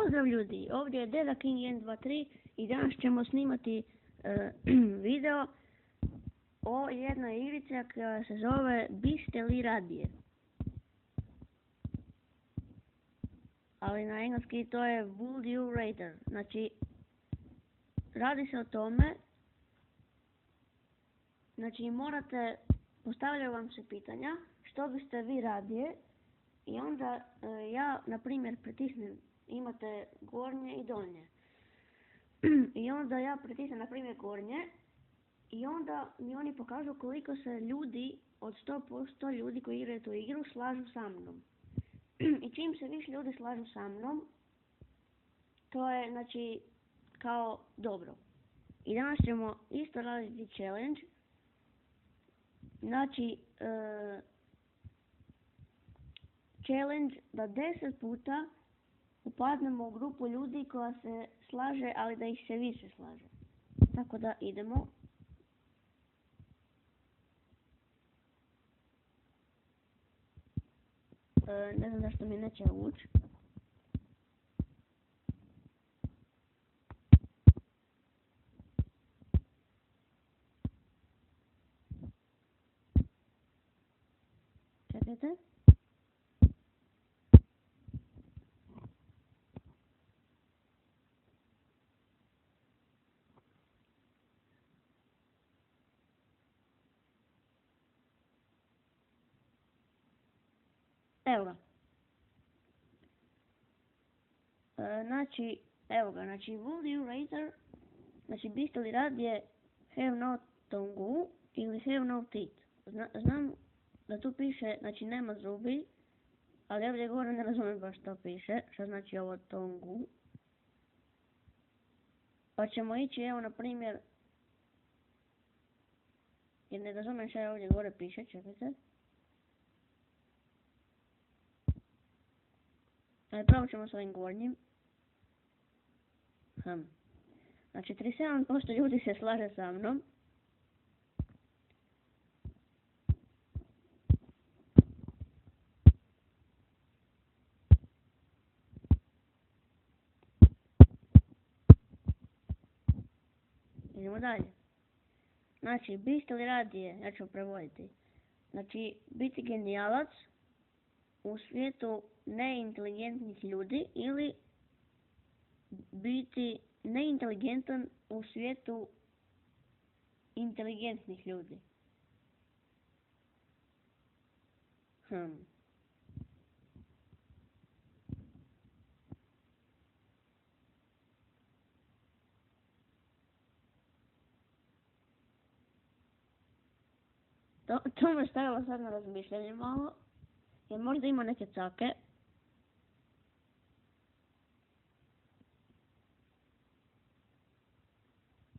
Pozdrav ljudi, ovdje je Deda King 123 i danas ćemo snimati video o jednoj igrici koja se zove Biste li radije. Ali na engleski to je Would you rather. Znači, radi se o tome, znači postavljaju vam se pitanja što biste vi radije i onda ja, na primjer, pritisnem, imate gornje i donje. I onda ja pritisnem, na primjer, gornje i onda mi oni pokažu koliko se ljudi, od 100% ljudi koji igraju tu igru, slažu sa mnom. I čim se više ljudi slažu sa mnom, to je, znači, kao dobro. I danas ćemo isto raditi challenge. Znači, challenge da 10 puta upadnemo u grupu ljudi koja se slaže, ali da ih se više slaže. Tako da idemo. Ne znam zašto mi neće ući. Čekajte. Evo ga. Znači, evo ga, znači, would you rather, znači, biste li radije have no tongue ili have no teeth. Znam da tu piše, znači, nema zubi, ali ovdje gore ne razumijem baš što piše, što znači ovo tongue. Pa ćemo ići, evo, na primjer, jer ne razumijem što je ovdje gore piše, čekajte. Ali pravo ćemo s ovim gornjim. Znači, 37% ljudi se slaže sa mnom. Idemo dalje. Znači, biste li radije, ja ću prevoditi. Znači, biti genijalac u svijetu neinteligentnih ljudi ili biti neinteligentan u svijetu inteligentnih ljudi. To me stavilo sad na razmišljanje malo, jer možda ima neke cake.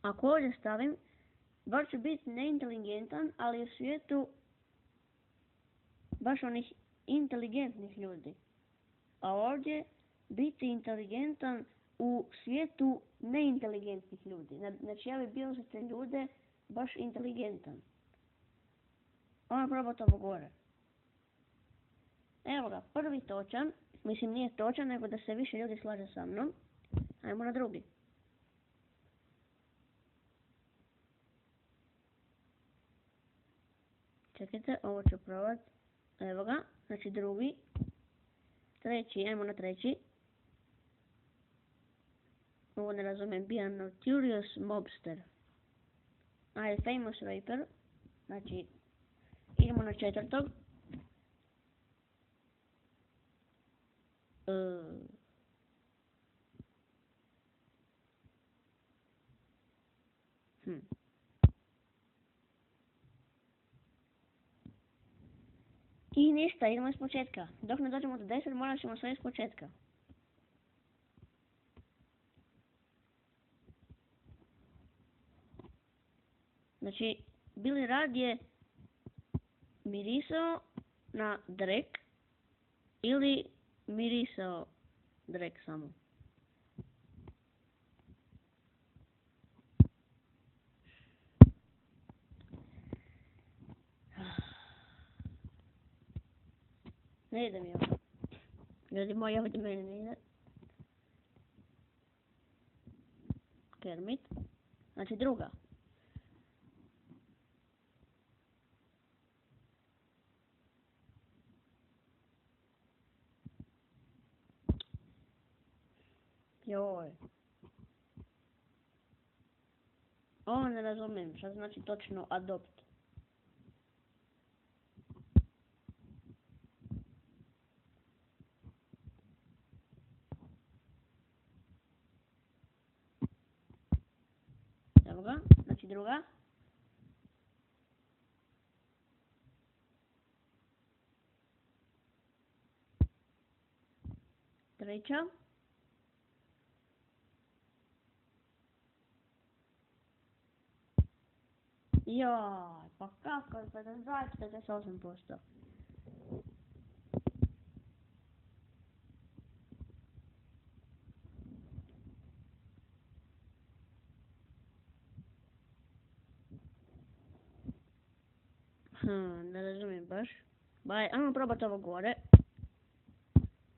Ako ovdje stavim, baš ću biti neinteligentan, ali u svijetu baš onih inteligentnih ljudi. A ovdje biti inteligentan u svijetu neinteligentnih ljudi. Znači, ja bi bio za te ljude baš inteligentan. Ono probao to gore. Evo ga, prvi točan. Mislim, nije točan, nego da se više ljudi slaže sa mnom. Ajmo na drugi. Čekajte, ovo ću probat. Evo ga, znači drugi. Treći, ajmo na treći. Ovo ne razumijem, be a notorious mobster. A famous rapper. Znači, idemo na četvrtog. I ništa, idemo iz početka. Dok ne dođemo do 10, morat ćemo sve iz početka. Znači, bili radije mirisao na drek ili mirisao drek samo. Ne ide mi ovo. Ljudi moji, ovdje meni ne ide. Kermit. Znači druga. Joj. Ovo ne razumijem, šta znači točno adopt. Evo ga, znači druga. Treća. Joj, pa kako je 52, 48%. Ne razumijem baš. Ajmo probati ovo gore.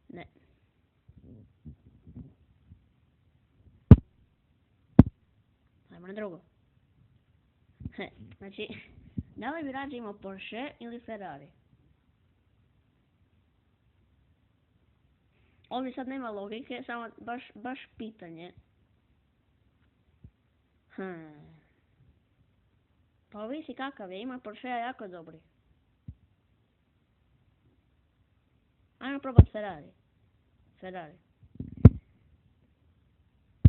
Ne. Ajmo na drugo. Znači, da li bi rađe imao Porsche ili Ferrari? Ovdje sad nema logike, samo baš pitanje. Pa ovisi kakav je, ima Porschea jako dobri. Ajmo probati Ferrari.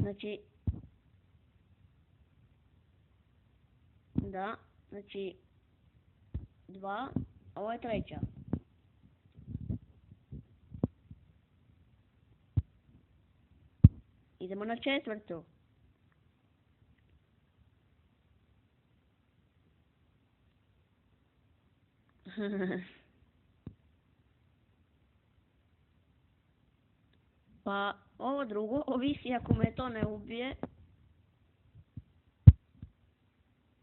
Znači, da, znači, 2, ovo je treća. Idemo na četvrtu. Pa, ovo drugo, ovisi ako me to ne ubije.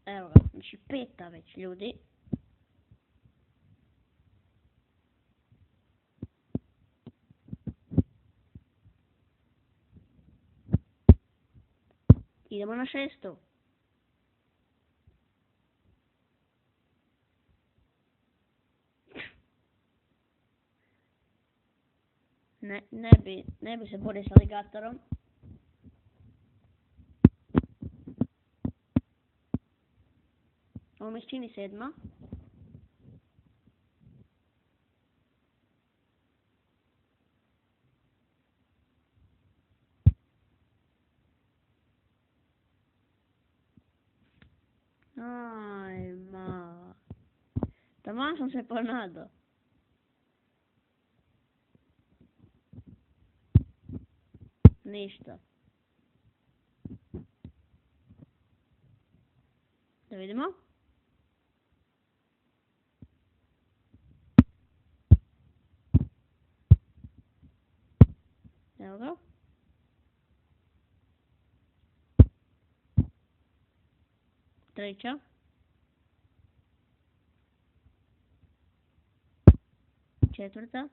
Evo ga, znači 5. već, ljudi. Idemo na 6. Ne bi se borio s aligatorom. Ovo mi se čini 7. Ajma. Taman sam se ponadao. Ništa. Da vidimo. Evo ga. Treća. Četvrta.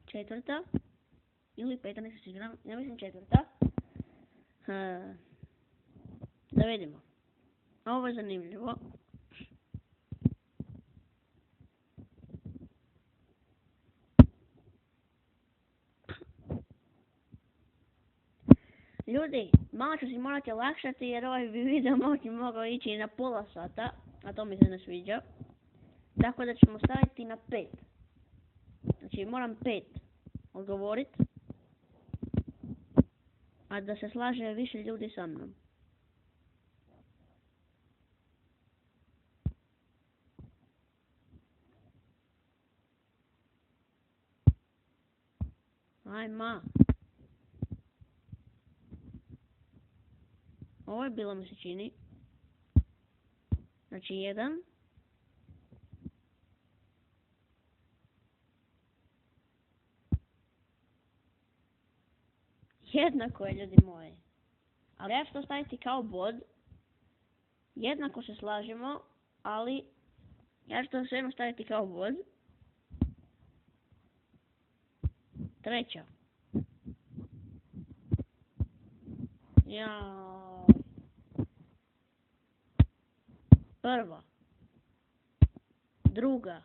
Četvrta. Ili 5, nisam siguran. Ja mislim četvrta. Da vidimo. Ovo je zanimljivo. Ljudi, malo ću si morati olakšati jer ovaj bi video mogao ići na pola sata, a to mi se ne sviđa. Tako da ćemo staviti na 5. Znači moram 5 odgovoriti, a da se slaže više ljudi sa mnom. Ajma. Ovo je bilo mi se čini. Znači 1. Jednako je, ljudi moji. Ali ja ću to staviti kao bod. Jednako se slažemo, ali ja ću to svejedno staviti kao bod. Treća. Jao. Prva. Druga.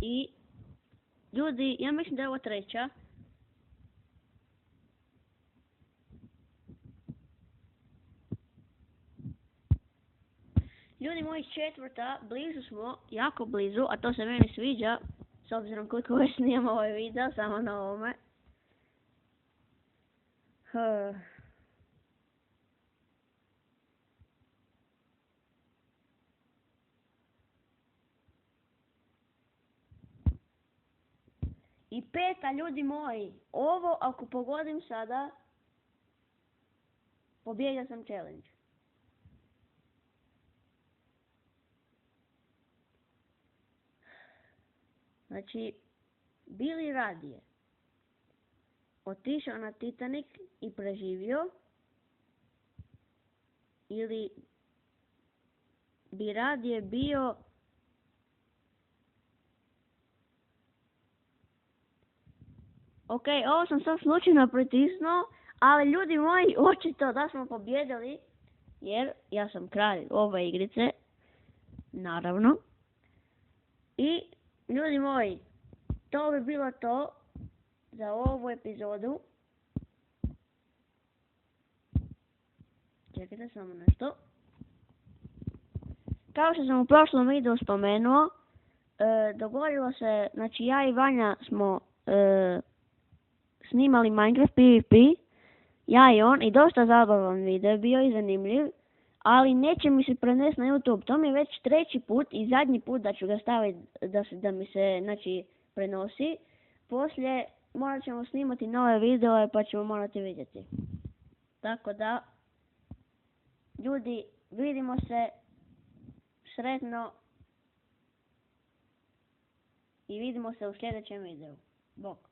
I ljudi, ja mislim da je ovo treća. Ljudi moji, četvrta, blizu smo, jako blizu, a to se meni sviđa, s obzirom koliko već snimam ovaj video, samo na ovome. I peta, ljudi moji, ovo ako pogodim sada, pobijedio sam challenge. Znači, bili radije otišao na Titanic i preživio, ili bi radije bio ok, ovo sam sad slučajno pritisnuo, ali ljudi moji, očito da smo pobjedili, jer ja sam kralj ove igrice, naravno. I ljudi moji, to bi bilo to za ovu epizodu. Čekajte samo nešto. Kao što sam u prošlom videu spomenuo, dogodilo se, znači ja i Vanja smo snimali Minecraft PvP, ja i on, i dosta zabavan video je bio i zanimljiv, ali neće mi se prenesti na YouTube. To mi je već treći put i zadnji put da ću ga staviti da mi se, znači, prenosi. Poslije morat ćemo snimati nove videe pa ćemo morati vidjeti. Tako da, ljudi, vidimo se, sretno i vidimo se u sljedećem videu. Bok.